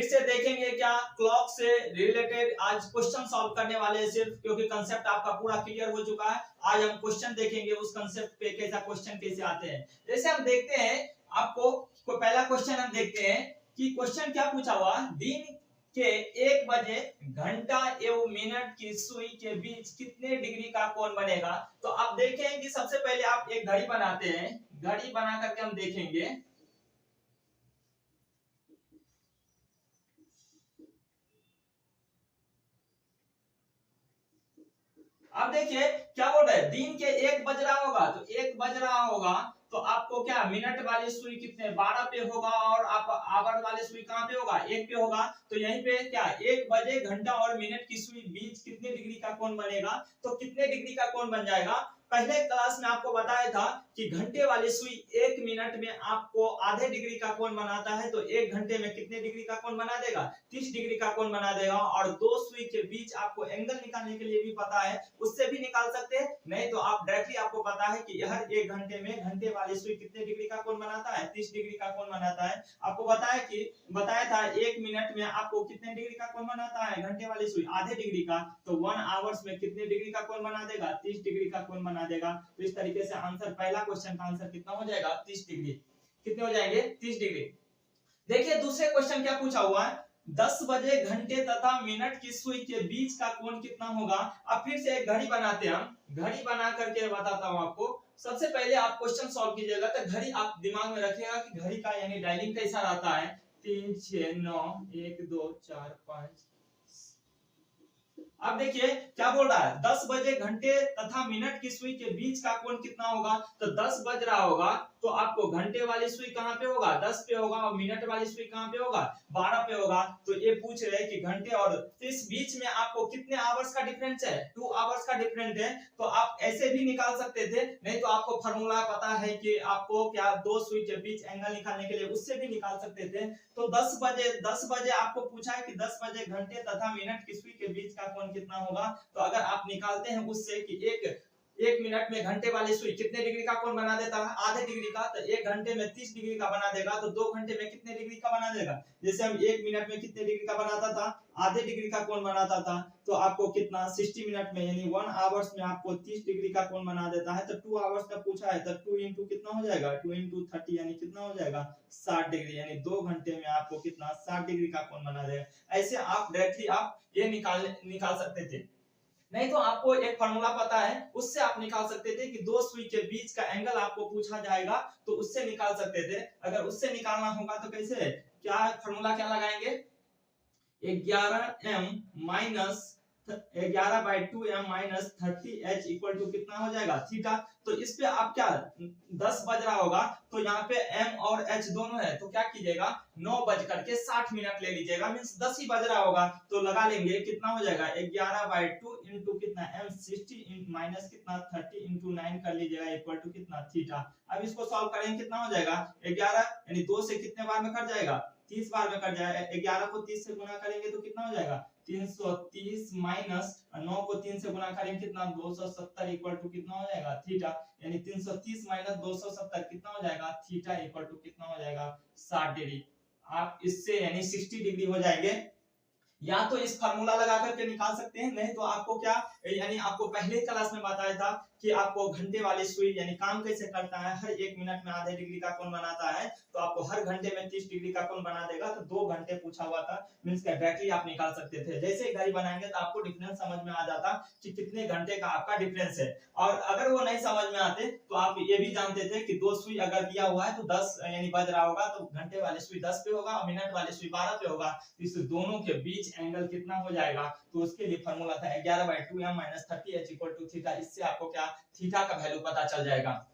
फिर से देखेंगे क्या क्लॉक से रिलेटेड आज क्वेश्चन सॉल्व करने वाले हैं सिर्फ, क्योंकि कंसेप्ट आपका पूरा क्लियर हो चुका है। आज हम क्वेश्चन देखेंगे उस कंसेप्ट पे कैसा क्वेश्चन कैसे आते हैं। जैसे हम देखते हैं आपको पहला क्वेश्चन हम देखते हैं कि क्वेश्चन क्या पूछा हुआ, दिन के 1 बजे घंटा एवं मिनट की सुई के बीच कितने डिग्री का कोण बनेगा। तो आप देखें कि सबसे पहले आप एक घड़ी बनाते हैं, घड़ी बना करके हम देखेंगे। अब देखिए क्या बोल रहा है, दिन के 1 बज रहा होगा, तो 1 बज रहा होगा तो आपको क्या मिनट वाली सुई कितने 12 पे होगा, और आप आवर वाली सुई कहां पे होगा 1 पे होगा। तो यहीं पे क्या 1 बजे घंटा और मिनट की सुई बीच कितने डिग्री का कोण बनेगा, तो कितने डिग्री का कोण बन जाएगा। पहले क्लास में आपको बताया था कि घंटे वाली सुई 1 मिनट में आपको आधे डिग्री का कोण बनाता है, तो 1 घंटे में कितने डिग्री का कोण बना देगा 30 डिग्री का कोण बना देगा। और दो सुई के बीच आपको एंगल निकालने के लिए भी पता है, उससे भी निकाल सकते हैं, नहीं तो आप डायरेक्टली आपको पता है कि हर 1 घंटे में घंटे वाली सुई कितने डिग्री का कोण बनाता है 30 डिग्री का कोण बनाता है। आपको बताया था 1 मिनट में आपको कितने डिग्री का कोण बनाता है घंटे वाली सुई आधे डिग्री का, तो 1 आवर्स में कितने डिग्री का कोण बना देगा 30 डिग्री का कोण बना देगा। तो इस तरीके से आंसर पहला क्वेश्चन का आंसर कितना हो जाएगा 30 डिग्री। कितने हो जाएंगे 30 डिग्री। देखिए दूसरे क्वेश्चन क्या पूछा हुआ है, 10 बजे घंटे तथा मिनट की सुई के बीच का कोण कितना होगा। अब फिर से एक घड़ी बनाते हैं, हम घड़ी बना करके बताता हूं आपको। सबसे पहले आप क्वेश्चन सॉल्व कीजिएगा तो घड़ी आप दिमाग में रखिएगा कि घड़ी का यानी डायलिंग का इशारा आता है 3 6 9 1 2 4 5। अब देखिए क्या बोल रहा है, 10 बजे घंटे तथा मिनट की सुई के बीच का कोण कितना होगा। तो 10 बज रहा होगा तो आपको घंटे वाली सुई कहां पे होगा 10 पे होगा, और मिनट वाली सुई कहां पे होगा 12 पे होगा। तो ये पूछ रहे हैं कि घंटे और इस बीच में आपको कितने आवर्स का डिफरेंस है 2 आवर्स का डिफरेंस है। तो आप ऐसे भी निकाल सकते थे, नहीं तो आपको फार्मूला पता है कि आपको क्या दो सुई के बीच एंगल निकालने के लिए उससे भी निकाल सकते थे। तो 10 बजे आपको पूछा है कि 10 बजे घंटे तथा मिनट की सुई के बीच का कोण कितना होगा। तो अगर आप निकालते हैं उससे कि एक मिनट में घंटे वाली सुई कितने डिग्री का कोण बना देता है आधे डिग्री का, तो 1 घंटे में 30 डिग्री का बना देगा, तो 2 घंटे में कितने डिग्री का बना देगा। जैसे हम 1 मिनट में कितने डिग्री का बनाता था आधे डिग्री का कोण बनाता था, तो आपको कितना 60 मिनट में यानी 1 आवर्स में आपको 30 डिग्री का कोण बना देता है। तो 2 आवर्स का पूछा है तो 2 इंटू कितना हो जाएगा 2 इंटू 30 यानी कितना हो जाएगा 60 डिग्री, यानी 2 घंटे में आपको कितना 60 डिग्री का कोण बना देगा। ऐसे आप डायरेक्टली आप ये निकाल सकते थे, नहीं तो आपको एक फार्मूला पता है उससे आप निकाल सकते थे कि दो सुई के बीच का एंगल आपको पूछा जाएगा तो उससे निकाल सकते थे। अगर उससे निकालना होगा तो कैसे, क्या फार्मूला क्या लगाएंगे 11m minus 11/2m minus 30h equal to कितना हो जाएगा थीटा। तो इस पे आप क्या 10 बज रहा होगा तो यहाँ पे m और h दोनों है, तो क्या कीजिएगा 9 बज करके 60 मिनट ले लीजिएगा, मींस 10 ही बज रहा होगा तो लगा लेंगे कितना हो जाएगा 11/2 इंटू कितना m 60 माइनस कितना 30 इंटू 9 कर लीजिएगा इक्वल टू कितना थीटा। अब इसको सॉल्व करेंगे कितना हो जाएगा 11 यानी 2 से कितने बार में कट जाएगा 30 बार में कट जाएगा। 11 को 30 से गुना करेंगे तो कितना हो जाएगा 330 माइनस 9 को 3 से गुना करेंगे कितना 270 इक्वल टू कितना हो जाएगा थीटा, यानी 330 माइनस 270 कितना हो जाएगा थीटा इक्वल टू कितना हो जाएगा 60 डिग्री। आप इससे यानी 60 डिग्री हो जाएंगे, या तो इस फार्मूला लगा करके निकाल सकते हैं, नहीं तो आपको क्या यानी आपको पहले क्लास में बताया था कि आपको घंटे वाली सुई यानी काम कैसे करता है, हर 1 मिनट में आधे डिग्री का कोण बनाता है, तो आपको हर घंटे में 30 डिग्री का कोण बना देगा। तो 2 घंटे पूछा हुआ था, मींस क्या डायरेक्टली आप निकाल सकते थे। जैसे ही घड़ी बनाएंगे तो आपको डिफरेंस समझ में आ जाता कि कितने घंटे का आपका डिफरेंस है। और अगर वो नहीं समझ में आते तो आप ये भी जानते थे कि दो सुई अगर दिया हुआ है तो 10 यानी बज रहा होगा तो घंटे वाली सुई 10 पे होगा और मिनट वाली सुई 12 पे होगा, इस दोनों के बीच एंगल कितना हो जाएगा। तो उसके लिए फार्मूला था 11/2m minus 30h equal to theta. इससे आपको क्या थीटा का वैल्यू पता चल जाएगा।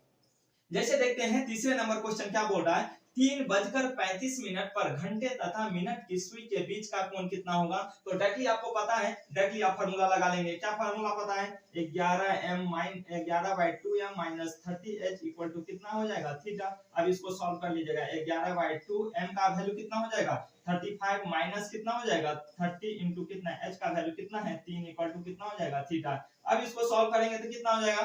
जैसे देखते हैं तीसरे नंबर क्वेश्चन क्या बोल रहा है, 3:35 पर घंटे तथा मिनट की सुई के बीच का कोण कितना होगा। तो डायरेक्टली आपको पता है, डायरेक्टली आप फार्मूला लगा लेंगे। क्या फार्मूला पता है 11/2m minus 30h equal to कितना हो जाएगा थीटा। अब इसको सॉल्व कर लीजिएगा 11/2m का वैल्यू कितना हो जाएगा 35 माइनस कितना हो जाएगा 30 इंटू कितना h का वैल्यू कितना है 3 इक्वल टू कितना हो जाएगा थीटा। अब इसको सॉल्व करेंगे तो कितना हो जाएगा,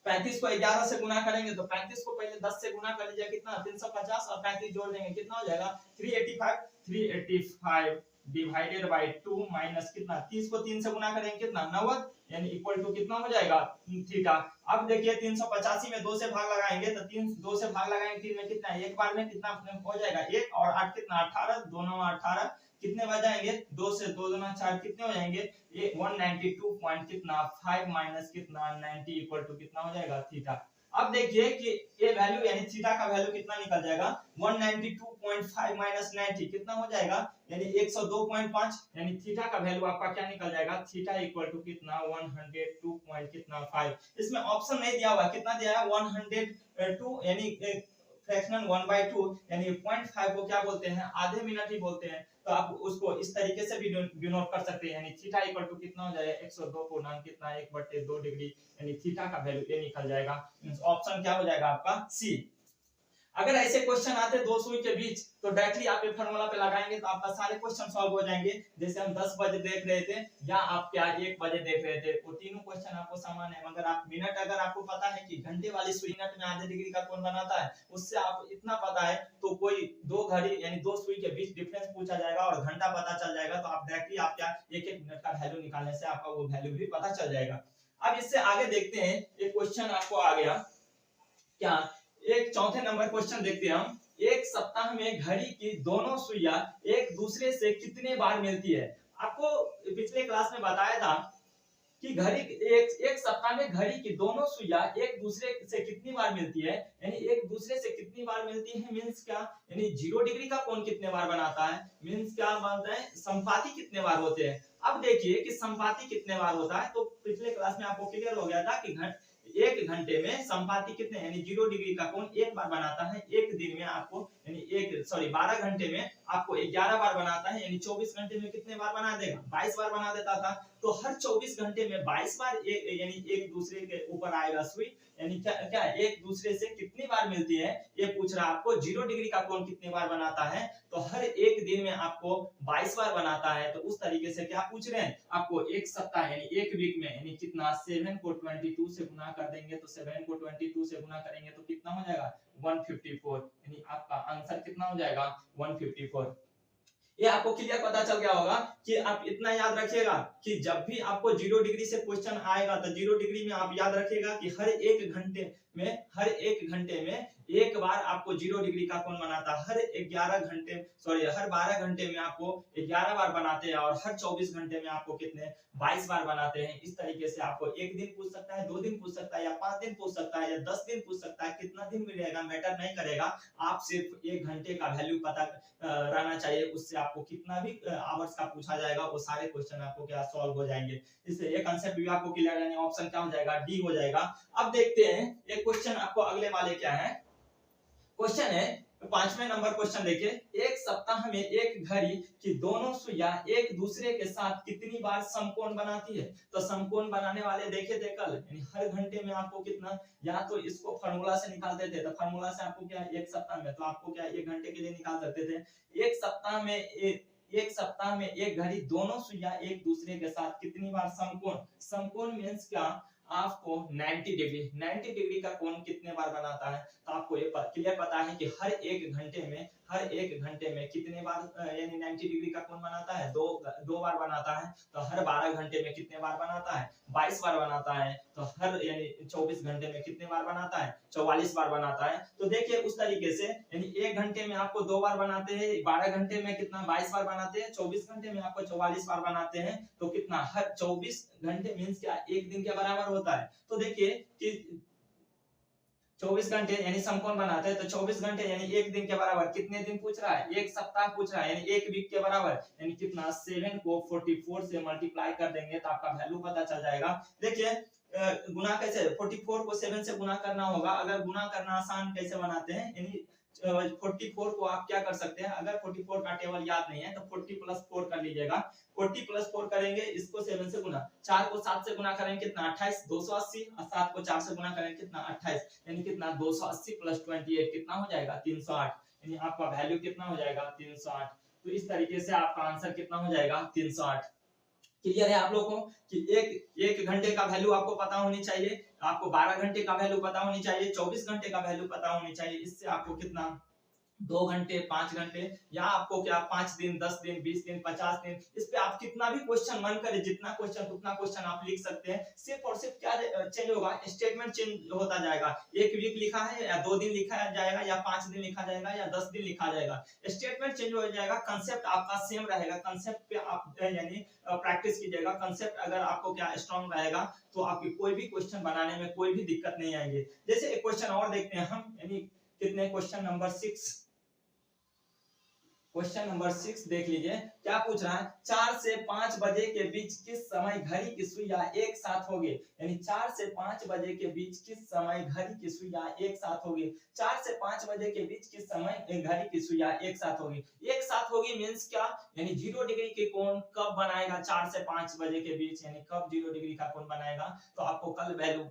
35 को 11 से गुना करेंगे तो 35 को पहले 10 से गुना कर लीजिए, कितना 350, और 35 जोड़ देंगे कितना हो जाएगा 385 डिवाइडेड बाय 2 माइनस कितना 30 को 3 से गुना करेंगे कितना 90, यानी इक्वल टू कितना हो जाएगा थीटा। अब देखिए 385 में 2 से भाग लगाएंगे तो 3 2 से भाग लगाएंगे 3 में कितना एक बार में कितना हो जाएगा 1 और 8 कितना 18, 2 9 18 कितने बच जाएंगे 2 से 2 2 4 कितने हो जाएंगे ये 192 पॉइंट कितना 5 माइनस कितना 90 इक्वल टू कितना हो जाएगा थीटा। अब देखिए कि ये वैल्यू यानी थीटा का वैल्यू कितना निकल जाएगा 192.5 माइनस 90 कितना हो जाएगा यानी 102.5, यानी थीटा का वैल्यू आपका क्या निकल जाएगा थीटा इक्वल टू कितना 102 पॉइंट कितना 5। इसमें ऑप्शन नहीं दिया हुआ, कितना दिया है 102 यानी फ्रैक्शनल 1/2 यानी 0.5 को क्या बोलते हैं आधे मिनट ही बोलते हैं, तो आप उसको इस तरीके से भी डिनोट कर सकते हैं, यानी थीटा इक्वल टू कितना हो जाएगा 102 पूर्णांक कितना 1/2 डिग्री, यानी थीटा का वैल्यू ये निकल जाएगा। ऑप्शन क्या हो जाएगा आपका सी। अगर ऐसे क्वेश्चन आते दो सुई के बीच तो डायरेक्टली आप ये फार्मूला पे लगाएंगे तो आपका सारे क्वेश्चन सॉल्व हो जाएंगे। जैसे हम 10 बजे देख रहे थे या आप क्या 1 बजे देख रहे थे, वो तीनों क्वेश्चन आपको समान है, मगर आप मिनट अगर आपको पता है कि घंटे वाली सुई मिनट में आधे डिग्री का कोण बनाता है, उससे आप इतना पता है तो कोई दो घड़ी यानी दो सुई के बीच डिफरेंस पूछा जाएगा और घंटा पता चल जाएगा, तो आप डायरेक्टली आप क्या 1-1 मिनट का वैल्यू निकालने से आपका वो वैल्यू भी पता चल जाएगा। अब इससे आगे देखते हैं, एक क्वेश्चन आपको आ गया क्या, एक चौथे नंबर क्वेश्चन देखते हैं हम। एक सप्ताह में घड़ी की दोनों सुइयां एक दूसरे से कितने बार मिलती है। आपको पिछले क्लास में बताया था कि घड़ी एक सप्ताह में घड़ी की दोनों सुइयां एक दूसरे से कितनी बार मिलती है, यानी एक दूसरे से कितनी बार मिलती है मींस क्या, यानी 0 डिग्री का कोण कितने बार बनाता है, मींस क्या बनता है संपाती कितने बार होते हैं। अब देखिए कि संपाती कितने बार होता है, तो पिछले क्लास में आपको क्लियर हो गया था कि एक घंटे में संपाती कितने यानी 0 डिग्री का कोण एक बार बनाता है, एक दिन में आपको यानी 12 घंटे में आपको 11 बार बनाता है, यानी 24 घंटे में कितने बार बना देगा 22 बार बना देता था। तो हर 24 घंटे में 22 बार यानी एक दूसरे के ऊपर आएगा सुई, यानी क्या एक दूसरे से कितनी बार मिलती है ये पूछ रहा है आपको। 0 डिग्री का कोण कितने बार बनाता है, तो हर एक दिन में आपको 22 बार बनाता है, तो उस तरीके से क्या पूछ रहे हैं आपको एक सप्ताह यानी एक वीक में यानी कितना 7 को 22 से गुना कर देंगे, तो 7 को 22 से गुना करेंगे तो कितना हो जाएगा 154, यानी आपका आंसर कितना हो जाएगा 154। ये आपको क्लियर पता चल गया होगा कि आप इतना याद रखिएगा कि जब भी आपको 0 डिग्री से क्वेश्चन आएगा तो 0 डिग्री में आप याद रखिएगा कि हर एक घंटे में एक बार आपको 0 डिग्री का कोण बनाता है, हर 12 घंटे में आपको 11 बार बनाते हैं और हर 24 घंटे में आपको कितने 22 बार बनाते हैं। इस तरीके से आपको एक दिन पूछ सकता है, 2 दिन पूछ सकता है, या 5 दिन पूछ सकता है, या 10 दिन पूछ सकता है, कितना दिन मिलेगा मैटर नहीं करेगा, आप सिर्फ 1 घंटे का वैल्यू पता रहना चाहिए, उससे आपको कितना भी आवर्स का पूछा जाएगा वो सारे क्वेश्चन आपको क्या सॉल्व हो जाएंगे। इससे ये कांसेप्ट भी आपको क्लियर है, ऑप्शन क्या हो जाएगा डी हो जाएगा। अब देखते हैं एक क्वेश्चन आपको अगले वाले क्या है। क्वेश्चन है 5वें नंबर क्वेश्चन देखिए, एक सप्ताह में एक घड़ी की दोनों सुइयां एक दूसरे के साथ कितनी बार समकोण बनाती है। तो समकोण बनाने वाले देखे थे कल, यानी हर घंटे में आपको कितना, या तो इसको फार्मूला से निकालते थे, तो फार्मूला से आपको क्या एक सप्ताह में तो आपको क्या 1 घंटे के लिए निकाल सकते थे। एक सप्ताह में एक घड़ी दोनों सुइयां एक दूसरे के साथ कितनी बार समकोण मींस क्या आपको 90 डिग्री का कोण कितने बार बनाता है, तो आपको ये क्लियर पता है कि हर एक घंटे में कितने बार यानी 90 डिग्री का कोण बनाता है, दो बार बनाता है। तो हर 12 घंटे में कितने बार बनाता है 22 बार बनाता है। तो हर यानी 24 घंटे में कितने बार बनाता है 44 बार बनाता है। तो देखिए उस तरीके से यानी 1 घंटे में आपको 2 बार बनाते हैं, 12 घंटे में कितना 22 बार बनाते हैं, 24 घंटे में आपको 44 बार बनाते हैं, तो कितना हर 24 घंटे मींस क्या एक दिन के बराबर होता है। तो देखिए कि 24 घंटे यानी समकोण बनाते हैं, तो 24 घंटे यानी एक दिन के बराबर कितने दिन पूछ रहा है, एक सप्ताह पूछ रहा है, यानी एक वीक के बराबर, यानी कितना 7 को 44 से मल्टीप्लाई कर देंगे तो आपका वैल्यू पता चल जाएगा। देखिए गुना कैसे 44 को 7 से गुना करना होगा। अगर गुना करना आसान कैसे बनाते हैं, यानी 44 को आप क्या कर सकते हैं, अगर 44 का टेबल याद नहीं है तो 40 + 4 कर लीजिएगा। 40 + 4 करेंगे, इसको 7 से गुना, 4 को 7 से गुना करेंगे कितना 28 280, और 7 को 4 से गुना करेंगे कितना 28, यानी कितना 280 + 28 कितना हो जाएगा 308, यानी आपका वैल्यू कितना हो जाएगा 308। तो इस तरीके से आपका आंसर कितना हो जाएगा 308। क्लियर है आप लोगों को कि एक घंटे का वैल्यू आपको पता होनी चाहिए, आपको 12 घंटे का वैल्यू पता होनी चाहिए, 24 घंटे का वैल्यू पता होनी चाहिए। इससे आपको कितना 2 घंटे 5 घंटे या आपको क्या 5 दिन 10 दिन 20 दिन 50 दिन, इस पे आप कितना भी क्वेश्चन मन करे जितना क्वेश्चन उतना क्वेश्चन आप लिख सकते हैं। सिर्फ और सिर्फ क्या चेंज होगा, स्टेटमेंट चेंज होता जाएगा। एक वीक लिखा है या 2 दिन लिखा जाएगा या 5 दिन लिखा जाएगा या 10 दिन लिखा जाएगा, स्टेटमेंट चेंज हो जाएगा, कंसेप्ट आपका सेम रहेगा। कंसेप्ट पे आप यानी प्रैक्टिस कीजिएगा। कंसेप्ट अगर आपको क्या स्ट्रांग रहेगा तो आपकी कोई भी क्वेश्चन बनाने में कोई भी दिक्कत नहीं आएंगे। जैसे एक क्वेश्चन और देखते हैं हम, यानी कितने क्वेश्चन नंबर 6, क्वेश्चन नंबर 6 देख लीजिए क्या पूछ रहा है। 4 से 5 बजे के बीच किस समय घड़ी की सुइयां एक साथ होगी, यानी 4 से 5 बजे के बीच किस समय घड़ी की सुइयां एक साथ होगी। 4 से 5 बजे के बीच किस समय घड़ी की सुइयां एक साथ होगी। एक साथ होगी मींस क्या, यानी 0 डिग्री के कोण कब बनाएगा 4 से 5 बजे के बीच, यानी कब 0 डिग्री का कोण बनाएगा। तो आपको कल वैल्यू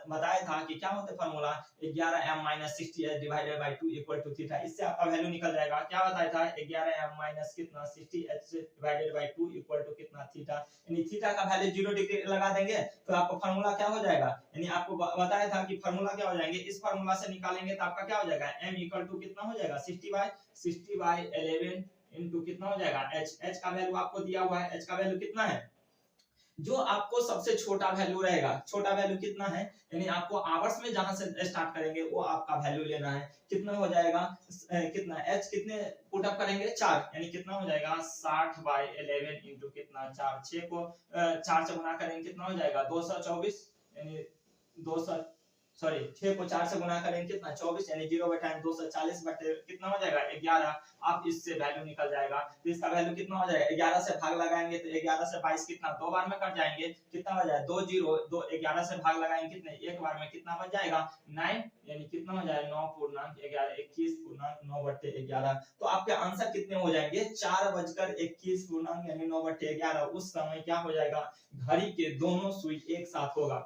बताया था कि क्या होता है formula, 11m-60h divided by 2 equal to theta. इससे आपका वैल्यू निकल जाएगा। क्या बताया था, 11m माइनस कितना 60h divided by 2 equal to कितना थीटा, यानी थीटा का वैल्यू 0 डिग्री लगा देंगे तो आपको फार्मूला क्या हो जाएगा, यानी आपको बताया था कि फार्मूला क्या हो जाएंगे, इस फार्मूला से निकालेंगे तो आपका क्या हो जाएगा, m इक्वल टू कितना हो जाएगा 60/11 इनटू कितना हो जाएगा h का वैल्यू आपको दिया हुआ है। h का वैल्यू कितना है, जो आपको सबसे छोटा वैल्यू रहेगा, छोटा वैल्यू कितना है, यानी आपको आवर्स में जहां से स्टार्ट करेंगे वो आपका वैल्यू लेना है। कितना हो जाएगा, कितना h कितने पुट अप करेंगे 4, यानी कितना हो जाएगा 60/11 इंटू कितना 4, 6 को 4 से गुना करेंगे कितना हो जाएगा 224, यानी 200 सॉरी 6 को 4 से गुना करेंगे कितना 24, यानी 0/240 बटे कितना हो जाएगा 11। आप इससे वैल्यू निकल जाएगा। तो इसका वैल्यू कितना हो जाएगा, 11 से भाग लगाएंगे तो 11 से 22 कितना 2 बार में कट जाएंगे, कितना हो जाएगा 2 0 2, 11 से भाग लगाएंगे कितने एक बार में, कितना बच जाएगा 9, यानी कितना हो जाएगा 9 21 9/11। तो आपके आंसर कितने हो जाएंगे 4:21 यानी 9/11। उस समय क्या हो जाएगा, घड़ी के दोनों सुई एक साथ होगा।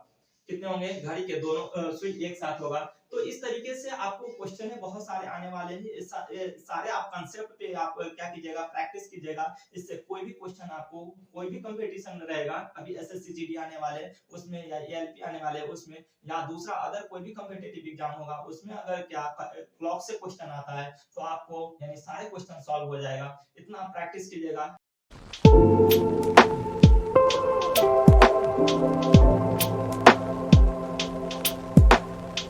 कितने होंगे, घड़ी के दोनों सुई एक साथ होगा। तो इस तरीके से आपको क्वेश्चन है बहुत सारे आने वाले हैं। सारे आप कंसेप्ट पे आप क्या कीजिएगा, प्रैक्टिस कीजिएगा। इससे कोई भी क्वेश्चन आपको, कोई भी कंपटीशन रहेगा, अभी एसएससी जीडी आने वाले उसमें या एएलपी आने वाले उसमें या दूसरा अदर कोई भी कॉम्पिटिटिव एग्जाम होगा उसमें अगर क्या क्लॉक से क्वेश्चन आता है तो आपको यानी सारे क्वेश्चन सॉल्व हो जाएगा। इतना प्रैक्टिस कीजिएगा।